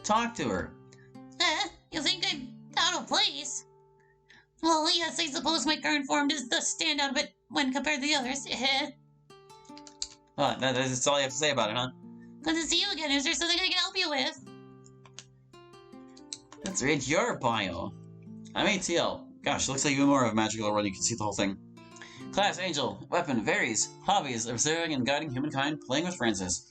Talk to her. You think I'm out of place? Well, yes, I suppose my current form does stand out a bit when compared to the others. That's all you have to say about it, huh? Good to see you again. Is there something I can help you with? Let's read your bio. I'm ATL. Gosh, looks like even more of a magical world. You can see the whole thing. Class Angel. Weapon varies. Hobbies: observing and guiding humankind, playing with Francis.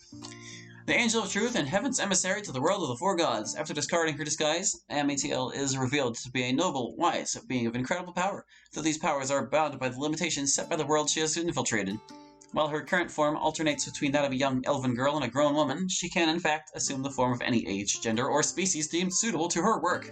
The Angel of Truth and Heaven's emissary to the world of the Four Gods. After discarding her disguise, ATL is revealed to be a noble, wise being of incredible power, though these powers are bound by the limitations set by the world she has infiltrated. While her current form alternates between that of a young elven girl and a grown woman, she can in fact assume the form of any age, gender, or species deemed suitable to her work.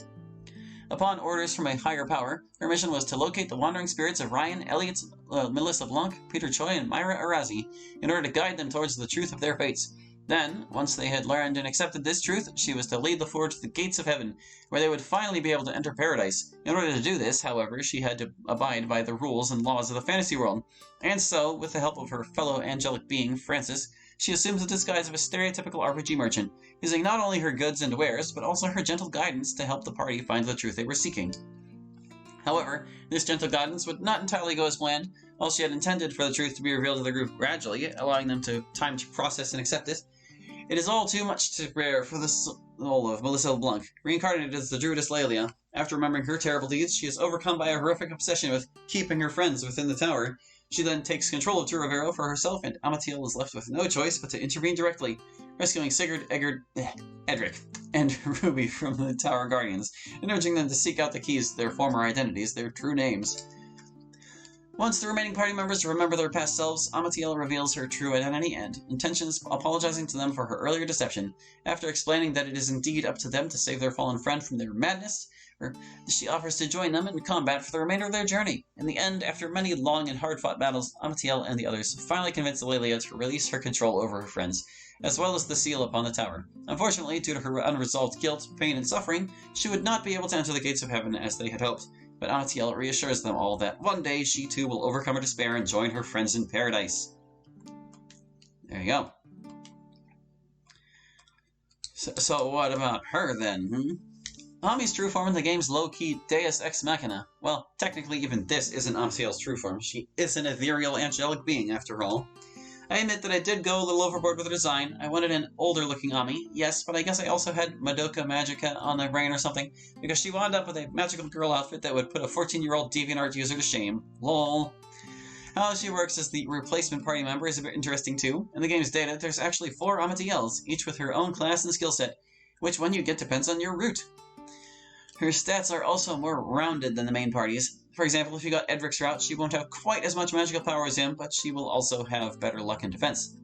Upon orders from a higher power, her mission was to locate the wandering spirits of Ryan, Elliot, Melissa Blanc, Peter Choi, and Myra Arazi in order to guide them towards the truth of their fates. Then, once they had learned and accepted this truth, she was to lead the four to the gates of heaven, where they would finally be able to enter paradise. In order to do this, however, she had to abide by the rules and laws of the fantasy world. And so, with the help of her fellow angelic being, Francis, she assumes the disguise of a stereotypical RPG merchant, using not only her goods and wares, but also her gentle guidance to help the party find the truth they were seeking. However, this gentle guidance would not entirely go as planned. While she had intended for the truth to be revealed to the group gradually, allowing them time to process and accept it, it is all too much to bear for the soul of Melissa LeBlanc, reincarnated as the druidess Lelia. After remembering her terrible deeds, she is overcome by a horrific obsession with keeping her friends within the tower. She then takes control of Turovero for herself, and Amatiel is left with no choice but to intervene directly, rescuing Sigurd, Edric, and Ruby from the Tower Guardians, and urging them to seek out the keys to their former identities, their true names. Once the remaining party members remember their past selves, Amatiel reveals her true identity and intentions, apologizing to them for her earlier deception. After explaining that it is indeed up to them to save their fallen friend from their madness, she offers to join them in combat for the remainder of their journey. In the end, after many long and hard-fought battles, Amatiel and the others finally convince Lelia to release her control over her friends, as well as the seal upon the tower. Unfortunately, due to her unresolved guilt, pain, and suffering, she would not be able to enter the gates of heaven as they had hoped. But Amatiel reassures them all that one day she too will overcome her despair and join her friends in paradise. There you go. So what about her then, Ami's true form in the game's low-key Deus Ex Machina. Well, technically even this isn't Amatiel's true form. She is an ethereal angelic being, after all. I admit that I did go a little overboard with the design. I wanted an older-looking Ami, yes, but I guess I also had Madoka Magica on the brain or something, because she wound up with a magical girl outfit that would put a 14-year-old DeviantArt user to shame. LOL. How she works as the replacement party member is a bit interesting too. In the game's data, there's actually 4 Amatiels, each with her own class and skill set. Which one you get depends on your route. Her stats are also more rounded than the main party's. For example, if you got Edric's route, she won't have quite as much magical power as him, but she will also have better luck and defense.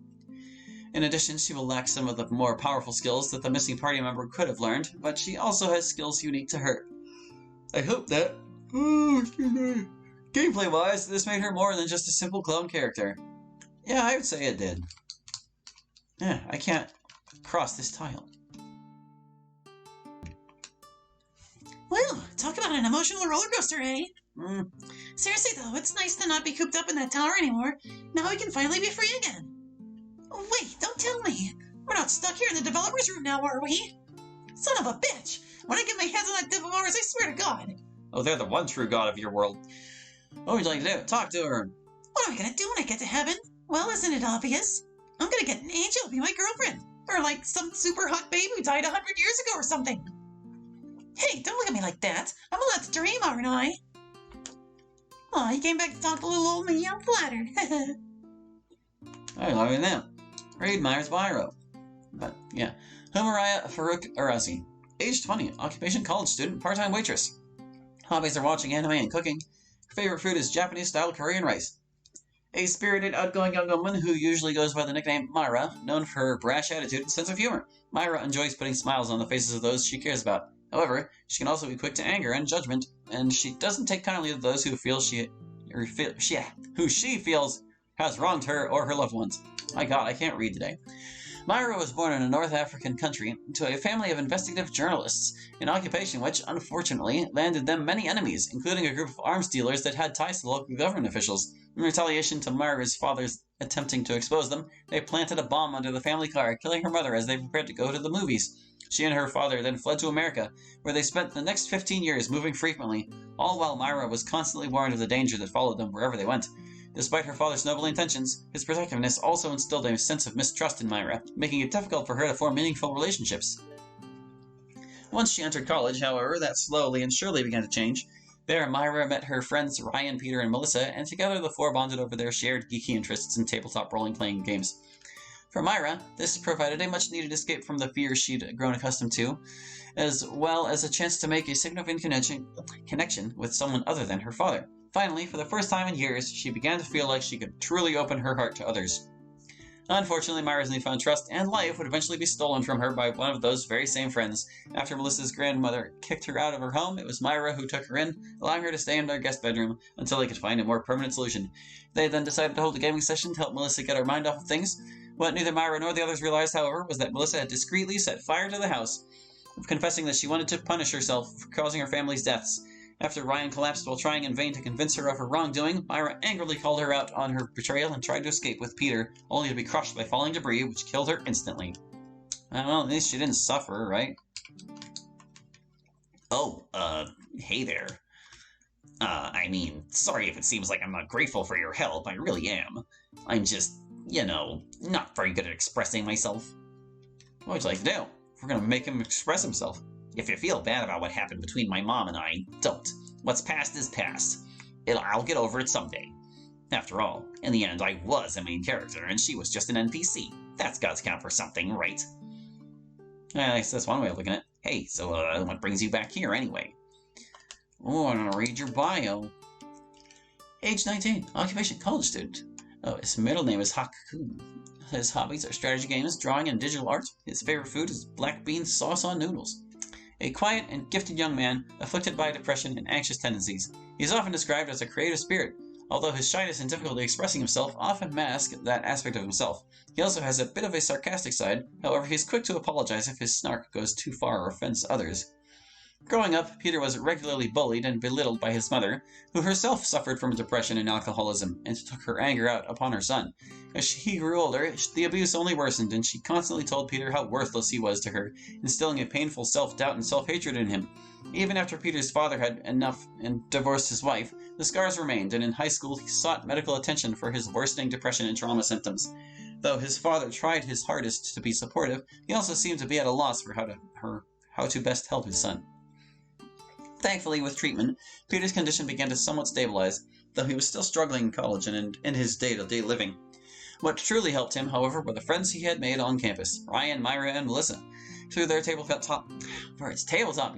In addition, she will lack some of the more powerful skills that the missing party member could have learned, but she also has skills unique to her. I hope that... gameplay-wise, this made her more than just a simple clone character. Yeah, I would say it did. Yeah, I can't cross this tile. Well, talk about an emotional roller coaster, eh? Seriously though, it's nice to not be cooped up in that tower anymore. Now we can finally be free again. Oh, wait, don't tell me. We're not stuck here in the developer's room now, are we? Son of a bitch! When I get my hands on that dev of ours, I swear to God. Oh, they're the one true god of your world. What would you like to do? Talk to her. What am I gonna do when I get to heaven? Well, isn't it obvious? I'm gonna get an angel to be my girlfriend. Or like some super hot babe who died 100 years ago or something. Hey, don't look at me like that. I'm allowed to dream, aren't I? Aw, you came back to talk to little old me. I'm flattered. I love you now. Read Myers Biro. But, yeah. Humaraya Farouk Arazi. Age 20. Occupation college student. Part-time waitress. Hobbies are watching anime and cooking. Her favorite food is Japanese-style curry and rice. A spirited, outgoing young woman who usually goes by the nickname Myra, known for her brash attitude and sense of humor. Myra enjoys putting smiles on the faces of those she cares about. However, she can also be quick to anger and judgment, and she doesn't take kindly to those who she feels has wronged her or her loved ones. My God, I can't read today. Myra was born in a North African country to a family of investigative journalists, an occupation which, unfortunately, landed them many enemies, including a group of arms dealers that had ties to local government officials. In retaliation to Myra's father's attempting to expose them, they planted a bomb under the family car, killing her mother as they prepared to go to the movies. She and her father then fled to America, where they spent the next 15 years moving frequently, all while Myra was constantly warned of the danger that followed them wherever they went. Despite her father's noble intentions, his protectiveness also instilled a sense of mistrust in Myra, making it difficult for her to form meaningful relationships. Once she entered college, however, that slowly and surely began to change. There, Myra met her friends Ryan, Peter, and Melissa, and together the four bonded over their shared geeky interests in tabletop role-playing games. For Myra, this provided a much-needed escape from the fears she'd grown accustomed to, as well as a chance to make a significant connection with someone other than her father. Finally, for the first time in years, she began to feel like she could truly open her heart to others. Unfortunately, Myra's newfound trust and life would eventually be stolen from her by one of those very same friends. After Melissa's grandmother kicked her out of her home, it was Myra who took her in, allowing her to stay in their guest bedroom until they could find a more permanent solution. They then decided to hold a gaming session to help Melissa get her mind off of things. What neither Myra nor the others realized, however, was that Melissa had discreetly set fire to the house, confessing that she wanted to punish herself for causing her family's deaths. After Ryan collapsed while trying in vain to convince her of her wrongdoing, Myra angrily called her out on her betrayal and tried to escape with Peter, only to be crushed by falling debris, which killed her instantly. Well, at least she didn't suffer, right? Oh, hey there. Sorry if it seems like I'm not grateful for your help, I really am. I'm just, not very good at expressing myself. What would you like to do? We're gonna make him express himself. If you feel bad about what happened between my mom and I, don't. What's past is past. I'll get over it someday. After all, in the end, I was a main character, and she was just an NPC. That's got to count for something, right? I guess that's one way of looking at it. Hey, so what brings you back here, anyway? Oh, I'm gonna read your bio. Age 19, occupation, college student. Oh, his middle name is Haku. His hobbies are strategy games, drawing, and digital art. His favorite food is black bean sauce on noodles. A quiet and gifted young man, afflicted by depression and anxious tendencies. He is often described as a creative spirit, although his shyness and difficulty expressing himself often mask that aspect of himself. He also has a bit of a sarcastic side, however he is quick to apologize if his snark goes too far or offends others. Growing up, Peter was regularly bullied and belittled by his mother, who herself suffered from depression and alcoholism, and took her anger out upon her son. As he grew older, the abuse only worsened, and she constantly told Peter how worthless he was to her, instilling a painful self-doubt and self-hatred in him. Even after Peter's father had enough and divorced his wife, the scars remained, and in high school he sought medical attention for his worsening depression and trauma symptoms. Though his father tried his hardest to be supportive, he also seemed to be at a loss for how to best help his son. Thankfully, with treatment, Peter's condition began to somewhat stabilize, though he was still struggling in college and in his day-to-day living. What truly helped him, however, were the friends he had made on campus, Ryan, Myra, and Melissa. Through their tabletop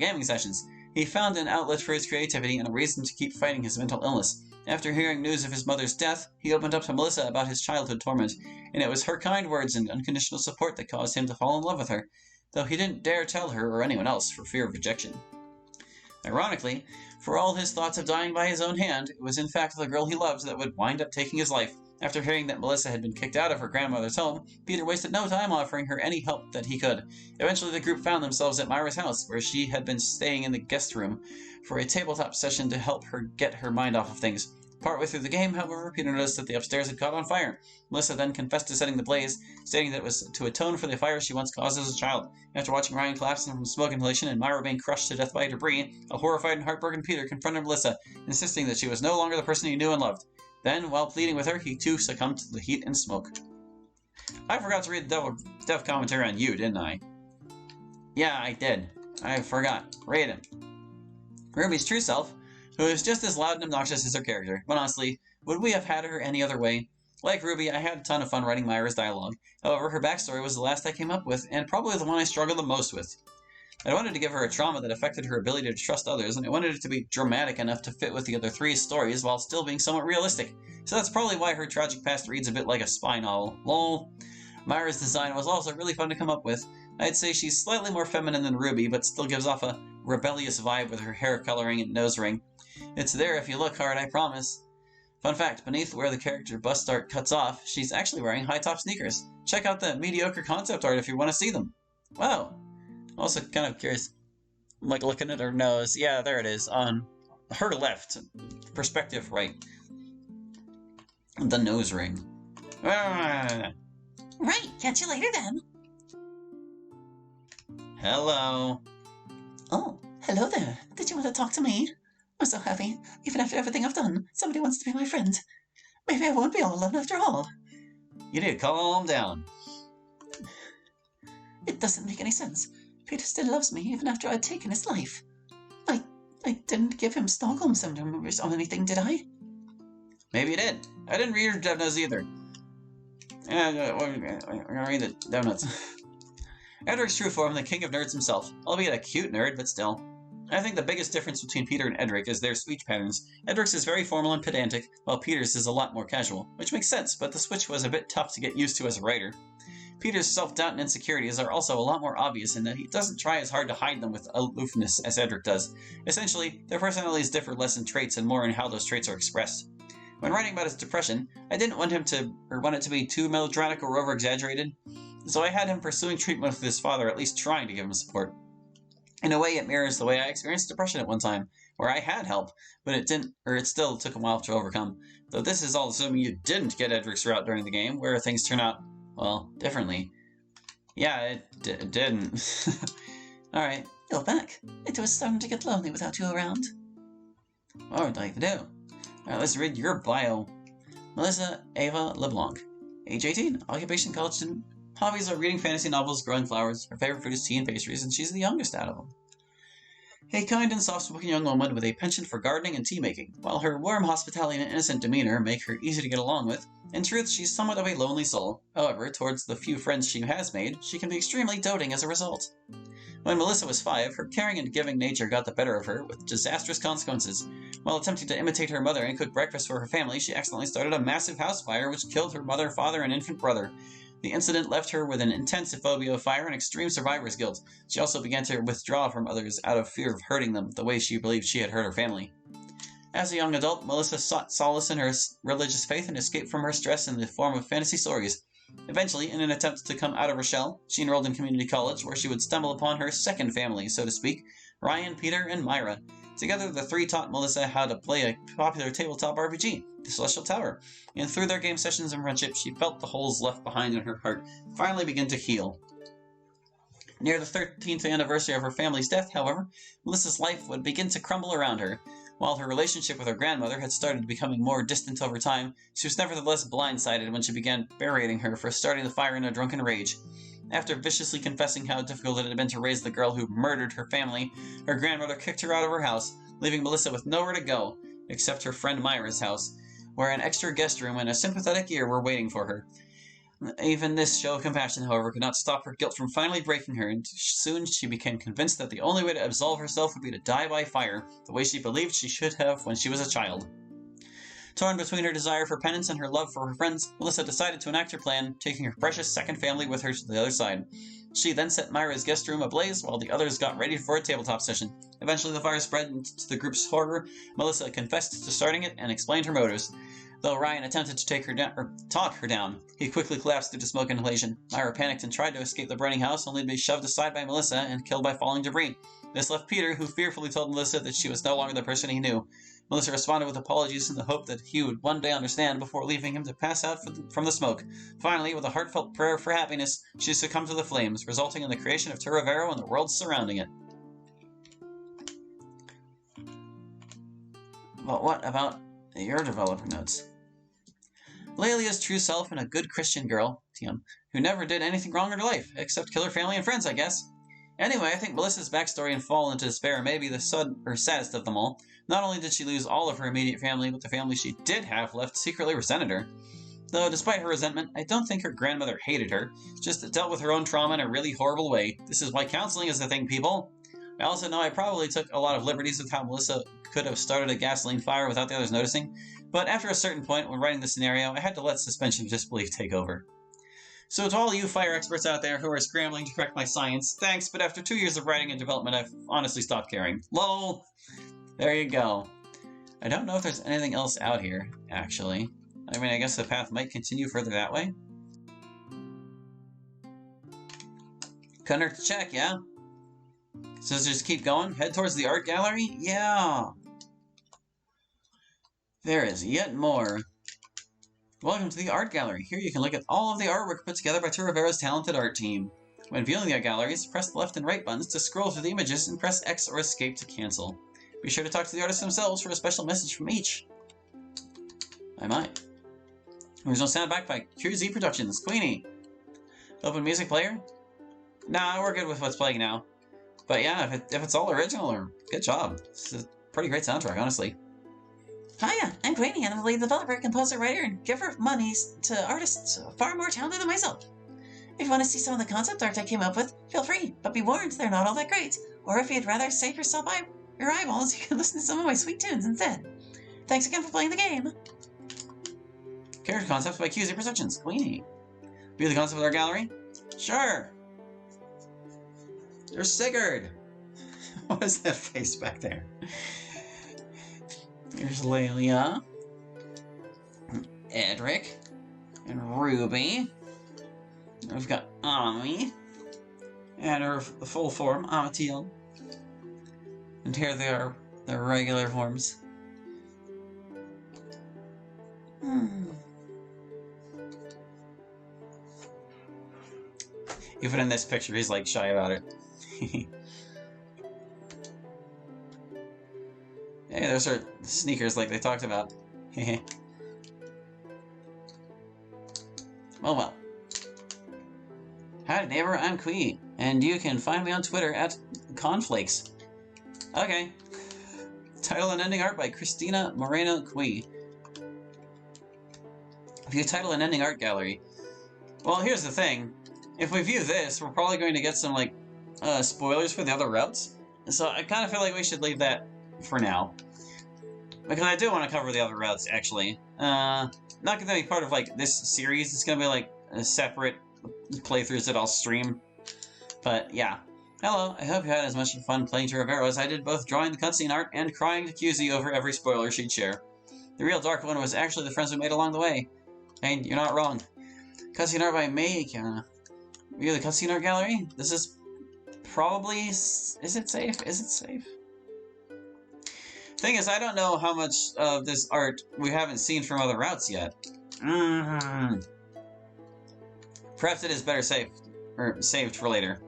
gaming sessions, he found an outlet for his creativity and a reason to keep fighting his mental illness. After hearing news of his mother's death, he opened up to Melissa about his childhood torment, and it was her kind words and unconditional support that caused him to fall in love with her, though he didn't dare tell her or anyone else for fear of rejection. Ironically, for all his thoughts of dying by his own hand, it was in fact the girl he loved that would wind up taking his life. After hearing that Melissa had been kicked out of her grandmother's home, Peter wasted no time offering her any help that he could. Eventually the group found themselves at Myra's house, where she had been staying in the guest room for a tabletop session to help her get her mind off of things. Partway through the game, however, Peter noticed that the upstairs had caught on fire. Melissa then confessed to setting the blaze, stating that it was to atone for the fire she once caused as a child. After watching Ryan collapse from smoke inhalation and Myra being crushed to death by debris, a horrified and heartbroken Peter confronted Melissa, insisting that she was no longer the person he knew and loved. Then, while pleading with her, he too succumbed to the heat and smoke. I forgot to read the dev commentary on you, didn't I? Yeah, I did. I forgot. Read him. Ruby's true self, who is just as loud and obnoxious as her character. But honestly, would we have had her any other way? Like Ruby, I had a ton of fun writing Myra's dialogue. However, her backstory was the last I came up with, and probably the one I struggled the most with. I wanted to give her a trauma that affected her ability to trust others, and I wanted it to be dramatic enough to fit with the other three stories while still being somewhat realistic. So that's probably why her tragic past reads a bit like a spy novel. Lol. Myra's design was also really fun to come up with. I'd say she's slightly more feminine than Ruby, but still gives off a rebellious vibe with her hair coloring and nose ring. It's there if you look hard, I promise. Fun fact, beneath where the character bust art cuts off, she's actually wearing high-top sneakers. Check out the mediocre concept art if you want to see them. Wow. I'm also kind of curious. I'm like looking at her nose. Yeah, there it is. On her left. Perspective right. The nose ring. Right, catch you later then. Hello. Oh, hello there. Did you want to talk to me? I'm so happy. Even after everything I've done, somebody wants to be my friend. Maybe I won't be all alone after all. You need to calm down. It doesn't make any sense. Peter still loves me even after I'd taken his life. I didn't give him Stockholm Syndrome or anything, did I? Maybe you did. I didn't read your dev notes either. I'm gonna read the dev notes. Edric's true form, the king of nerds himself. Albeit a cute nerd, but still. I think the biggest difference between Peter and Edric is their speech patterns. Edric's is very formal and pedantic, while Peter's is a lot more casual, which makes sense, but the switch was a bit tough to get used to as a writer. Peter's self-doubt and insecurities are also a lot more obvious in that he doesn't try as hard to hide them with aloofness as Edric does. Essentially, their personalities differ less in traits and more in how those traits are expressed. When writing about his depression, I didn't want it to be too melodramatic or over-exaggerated, so I had him pursuing treatment with his father, at least trying to give him support. In a way, it mirrors the way I experienced depression at one time, where I had help, but it still took a while to overcome. Though this is all assuming you didn't get Edric's route during the game, where things turn out, well, differently. Yeah, it didn't. Alright. You're back. It was starting to get lonely without you around. What would I like to do? Alright, let's read your bio. Melissa Ava LeBlanc. Age 18. Occupation college student. Hobbies are reading fantasy novels, growing flowers. Her favorite food is tea and pastries, and she's the youngest out of them. A kind and soft-spoken young woman with a penchant for gardening and tea-making. While her warm hospitality and innocent demeanor make her easy to get along with, in truth, she's somewhat of a lonely soul. However, towards the few friends she has made, she can be extremely doting as a result. When Melissa was 5, her caring and giving nature got the better of her, with disastrous consequences. While attempting to imitate her mother and cook breakfast for her family, she accidentally started a massive house fire which killed her mother, father, and infant brother. The incident left her with an intense phobia of fire and extreme survivor's guilt. She also began to withdraw from others out of fear of hurting them, the way she believed she had hurt her family. As a young adult, Melissa sought solace in her religious faith and escaped from her stress in the form of fantasy stories. Eventually, in an attempt to come out of her shell, she enrolled in community college, where she would stumble upon her second family, so to speak, Ryan, Peter, and Myra. Together, the three taught Melissa how to play a popular tabletop RPG, The Celestial Tower, and through their game sessions and friendship, she felt the holes left behind in her heart finally begin to heal. Near the 13th anniversary of her family's death, however, Melissa's life would begin to crumble around her. While her relationship with her grandmother had started becoming more distant over time, she was nevertheless blindsided when she began berating her for starting the fire in a drunken rage. After viciously confessing how difficult it had been to raise the girl who murdered her family, her grandmother kicked her out of her house, leaving Melissa with nowhere to go, except her friend Myra's house, where an extra guest room and a sympathetic ear were waiting for her. Even this show of compassion, however, could not stop her guilt from finally breaking her, and soon she became convinced that the only way to absolve herself would be to die by fire, the way she believed she should have when she was a child. Torn between her desire for penance and her love for her friends, Melissa decided to enact her plan, taking her precious second family with her to the other side. She then set Myra's guest room ablaze while the others got ready for a tabletop session. Eventually the fire spread, and to the group's horror, Melissa confessed to starting it and explained her motives. Though Ryan attempted to talk her down, he quickly collapsed due to smoke inhalation. Myra panicked and tried to escape the burning house, only to be shoved aside by Melissa and killed by falling debris. This left Peter, who fearfully told Melissa that she was no longer the person he knew. Melissa responded with apologies in the hope that he would one day understand before leaving him to pass out from the smoke. Finally, with a heartfelt prayer for happiness, she succumbed to the flames, resulting in the creation of Turovero and the world surrounding it. But what about your developer notes? Lelia's true self and a good Christian girl, TM, who never did anything wrong in her life, except kill her family and friends, I guess. Anyway, I think Melissa's backstory and fall into despair may be the saddest of them all. Not only did she lose all of her immediate family, but the family she did have left secretly resented her. Though, despite her resentment, I don't think her grandmother hated her, just dealt with her own trauma in a really horrible way. This is why counseling is a thing, people. I also know I probably took a lot of liberties with how Melissa could have started a gasoline fire without the others noticing, but after a certain point when writing the scenario, I had to let suspension of disbelief take over. So to all you fire experts out there who are scrambling to correct my science, thanks, but after 2 years of writing and development, I've honestly stopped caring. LOL! There you go. I don't know if there's anything else out here, actually. I mean, I guess the path might continue further that way. Couldn't hurt to check, yeah? So just keep going? Head towards the art gallery? Yeah! There is yet more. Welcome to the art gallery. Here you can look at all of the artwork put together by Turovero's talented art team. When viewing the art galleries, press the left and right buttons to scroll through the images and press X or Escape to cancel. Be sure to talk to the artists themselves for a special message from each. I might. Original soundtrack by QZ Productions, Queenie. Open music player? Nah, we're good with what's playing now. But yeah, if it's all original, or good job. It's a pretty great soundtrack, honestly. Hiya, I'm Queenie, and I'm the lead developer, composer, writer, and giver of monies to artists far more talented than myself. If you want to see some of the concept art I came up with, feel free, but be warned, they're not all that great. Or if you'd rather save yourself your eyeballs, you can listen to some of my sweet tunes instead. Thanks again for playing the game. Character concepts by QZ Productions, Queenie. View the concept of our gallery? Sure. There's Sigurd. What is that face back there? Here's Lelia, Edric, and Ruby. We've got Ami, and her full form, Amatiel. And here they are, their regular forms. Even in this picture, he's like shy about it. Hey, those are sneakers like they talked about. Well. Howdy neighbor, I'm Quee, and you can find me on Twitter at Conflakes. Okay. Title and ending art by Christina Moreno Quee. View title and ending art gallery. Well, here's the thing. If we view this, we're probably going to get some, like, spoilers for the other routes. So I kind of feel like we should leave that for now. Because I do want to cover the other routes, actually. Not going to be part of, like, this series. It's going to be, like, a separate playthroughs that I'll stream. But, yeah. Hello, I hope you had as much fun playing Turovero as I did both drawing the cutscene art and crying to QZ over every spoiler she'd share. The real Dark One was actually the friends we made along the way. And you're not wrong. Cutscene art by Meika. View the cutscene art gallery? This is probably... Is it safe? Is it safe? Thing is, I don't know how much of this art we haven't seen from other routes yet. Perhaps it is better saved for later.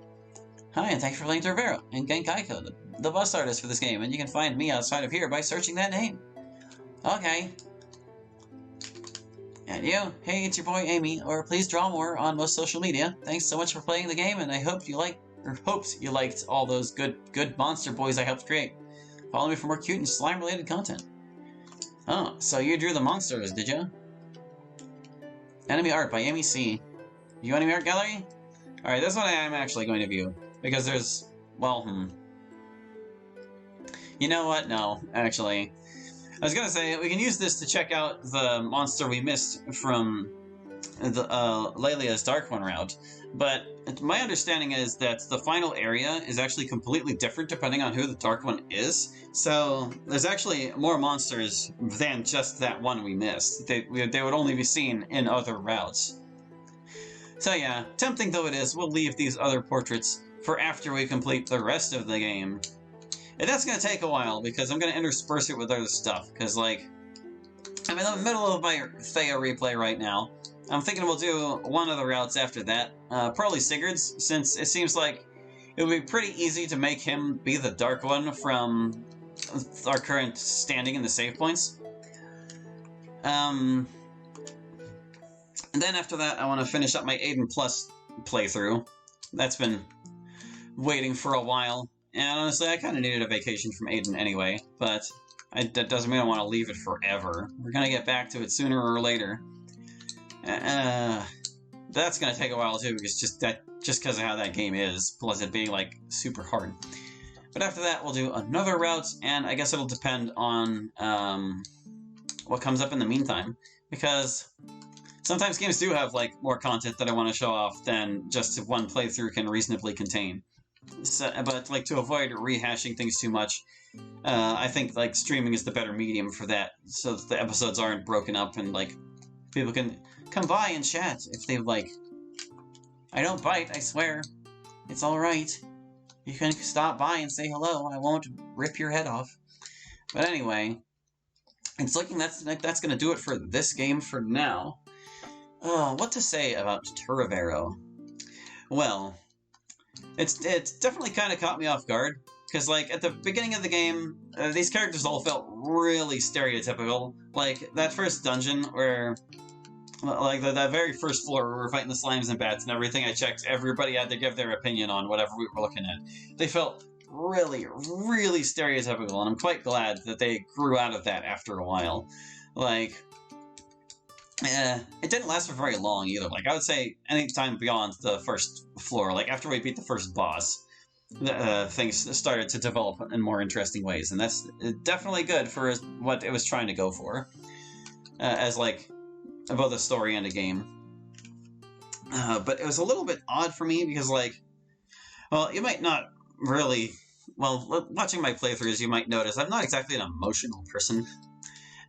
Hi, and thanks for playing Turovero and Genkaiko, the bus artist for this game, and you can find me outside of here by searching that name. Okay. And you? Hey, it's your boy Amy, or please draw more on most social media. Thanks so much for playing the game, and I hope you liked all those good monster boys I helped create. Follow me for more cute and slime-related content. Oh, so you drew the monsters, did you? Enemy art by Amy C. View enemy art gallery? Alright, this one I am actually going to view. Because there's... well, You know what? No, actually. I was gonna say, we can use this to check out the monster we missed from the Lelia's Dark One route. But my understanding is that the final area is actually completely different depending on who the Dark One is. So there's actually more monsters than just that one we missed. They would only be seen in other routes. So yeah, tempting though it is, we'll leave these other portraits for after we complete the rest of the game. And that's going to take a while, because I'm going to intersperse it with other stuff, because, like, I'm in the middle of my Thea replay right now. I'm thinking we'll do one of the routes after that, probably Sigurd's, since it seems like it would be pretty easy to make him be the Dark One from our current standing in the save points. And then after that, I want to finish up my Aiden Plus playthrough. That's been waiting for a while. And honestly, I kind of needed a vacation from Aiden anyway, but that doesn't mean I want to leave it forever. We're going to get back to it sooner or later. That's going to take a while too, because just because of how that game is, plus it being, like, super hard. But after that, we'll do another route, and I guess it'll depend on what comes up in the meantime, because sometimes games do have, like, more content that I want to show off than just one playthrough can reasonably contain. So, but, like, to avoid rehashing things too much, I think, like, streaming is the better medium for that, so that the episodes aren't broken up and, like, people can come by and chat if they like. I don't bite, I swear. It's alright. You can stop by and say hello. I won't rip your head off. But anyway, it's looking that's going to do it for this game for now. What to say about Turovero? Well, it's definitely kind of caught me off guard. Because, like, at the beginning of the game, these characters all felt really stereotypical. Like, that first dungeon where, like, that very first floor where we're fighting the slimes and bats and everything, I checked, everybody had to give their opinion on whatever we were looking at. They felt really, really stereotypical, and I'm quite glad that they grew out of that after a while. Like, it didn't last for very long either. Like, I would say any time beyond the first floor, like, after we beat the first boss, things started to develop in more interesting ways, and that's definitely good for what it was trying to go for, as like both a story and a game. But it was a little bit odd for me because, like, well, you might not really, well, watching my playthroughs, you might notice I'm not exactly an emotional person,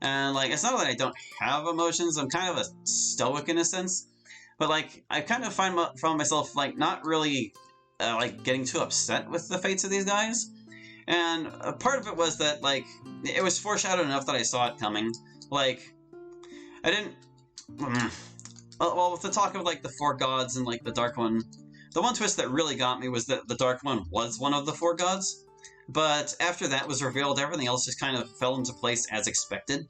and like it's not that I don't have emotions. I'm kind of a stoic in a sense, but like I kind of found myself like not really. Like, getting too upset with the fates of these guys. And part of it was that, like, it was foreshadowed enough that I saw it coming. Like, I didn't... Well, with the talk of, like, the four gods and, like, the Dark One, the one twist that really got me was that the Dark One was one of the four gods. But after that was revealed, everything else just kind of fell into place as expected.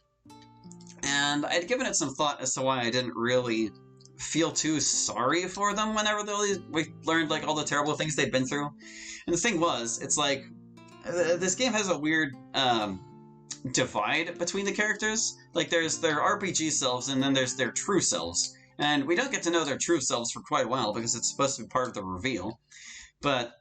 And I'd given it some thought as to why I didn't really feel too sorry for them whenever we learned like all the terrible things they've been through. And the thing was, it's like this game has a weird divide between the characters. Like there's their RPG selves and then there's their true selves. And we don't get to know their true selves for quite a while because it's supposed to be part of the reveal. But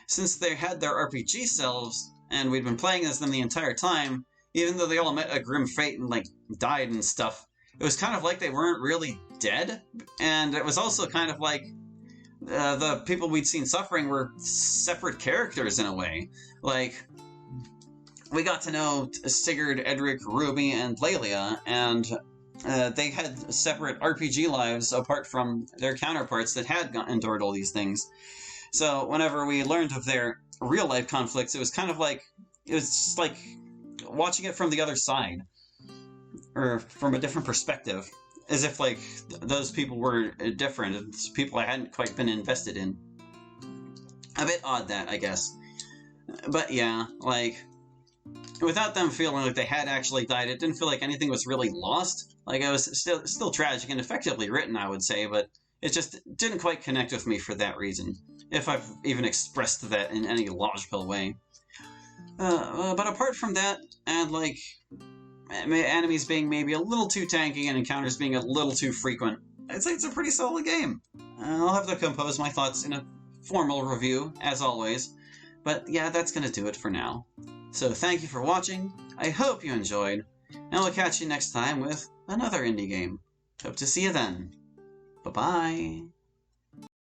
since they had their RPG selves and we'd been playing as them the entire time, even though they all met a grim fate and like died and stuff, it was kind of like they weren't really dead, and it was also kind of like the people we'd seen suffering were separate characters in a way. Like, we got to know Sigurd, Edric, Ruby, and Lelia, and they had separate RPG lives apart from their counterparts that had endured all these things. So whenever we learned of their real-life conflicts, it was kind of like, it was just like watching it from the other side. Or from a different perspective, as if like those people were different, it's people I hadn't quite been invested in. A bit odd that, I guess. But yeah, like, without them feeling like they had actually died, it didn't feel like anything was really lost. Like, it was still tragic and effectively written, I would say, but it just didn't quite connect with me for that reason, if I've even expressed that in any logical way. But apart from that, and like enemies being maybe a little too tanky and encounters being a little too frequent, I'd say it's a pretty solid game. I'll have to compose my thoughts in a formal review, as always. But yeah, that's going to do it for now. So thank you for watching, I hope you enjoyed, and we'll catch you next time with another indie game. Hope to see you then. Bye-bye.